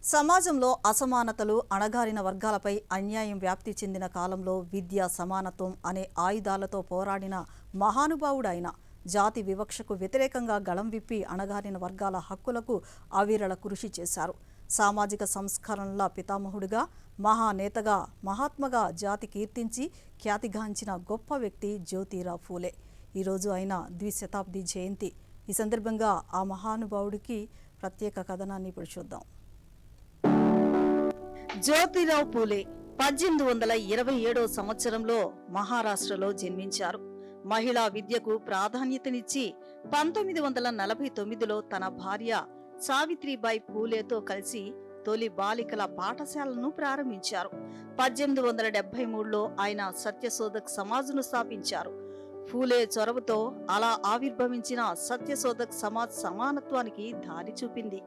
సమాజంలో అసమానతలు, అణగారిన వర్గాలపై అన్యాయం వ్యాప్తి చెందిన కాలంలో విద్య, సమానత్వం అనే ఆయుధాలతో పోరాడిన మహానుభావుడైన జాతి వివక్షకు వ్యతిరేకంగా గళం విప్పి అణగారిన వర్గాల హక్కులకు అవిరళ కృషి చేశారు. సామాజిక సంస్కరణల పితామహుడిగా, మహానేతగా, మహాత్మగా జాతి కీర్తించి ఖ్యాతిగాంచిన గొప్ప వ్యక్తి జ్యోతిరావు ఫూలే. ఈరోజు ఆయన ద్విశతాబ్ది జయంతి. ఈ సందర్భంగా ఆ మహానుభావుడికి ప్రత్యేక కథనాన్ని ఇప్పుడు చూద్దాం. జ్యోతిరావు ఫూలే 1827 సంవత్సరంలో మహారాష్ట్రలో జన్మించారు. మహిళా విద్యకు ప్రాధాన్యతనిచ్చి 1949లో తన భార్య సావిత్రిబాయి ఫూలేతో కలిసి తొలి బాలికల పాఠశాలను ప్రారంభించారు. 1873లో ఆయన సత్యశోధక్ సమాజ్ను స్థాపించారు. ఫూలే చొరవతో అలా ఆవిర్భవించిన సత్యశోధక్ సమాజ్ సమానత్వానికి దారి చూపింది.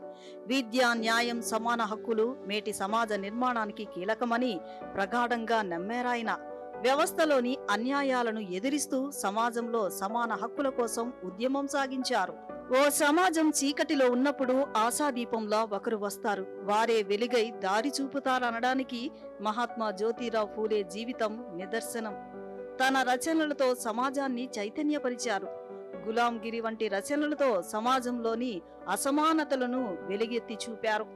విద్య, న్యాయం, సమాన హక్కులు మేటి సమాజ నిర్మాణానికి కీలకమని ప్రగాఢంగా నమ్మారాయన. వ్యవస్థలోని అన్యాయాలను ఎదిరిస్తూ సమాజంలో సమాన హక్కుల కోసం ఉద్యమం సాగించారు. ఓ సమాజం చీకటిలో ఉన్నప్పుడు ఆశాదీపంలా ఒకరు వస్తారు, వారే వెలుగై దారి చూపుతారనడానికి మహాత్మా జ్యోతిరావు ఫూలే జీవితం నిదర్శనం. తన రచనలతో సమాజాన్ని చైతన్యపరిచారు. గులాంగిరి వంటి రచనలతో సమాజంలోని అసమానతలను వెలుగెత్తి చూపారు.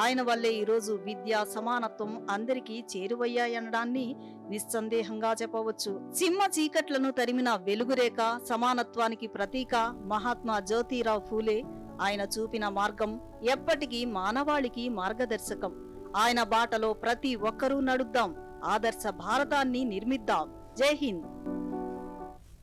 ఆయన వల్లే ఈరోజు విద్య, సమానత్వం అందరికీ చేరువయ్యాయనడాన్ని నిస్సందేహంగా చెప్పవచ్చు. సింహ చీకట్లను తరిమిన వెలుగురేఖ, సమానత్వానికి ప్రతీక మహాత్మా జ్యోతిరావు ఫూలే. ఆయన చూపిన మార్గం ఎప్పటికీ మానవాళికి మార్గదర్శకం. ఆయన బాటలో ప్రతి ఒక్కరూ నడుద్దాం, ఆదర్శ భారతాన్ని నిర్మిద్దాం. జై హింద్.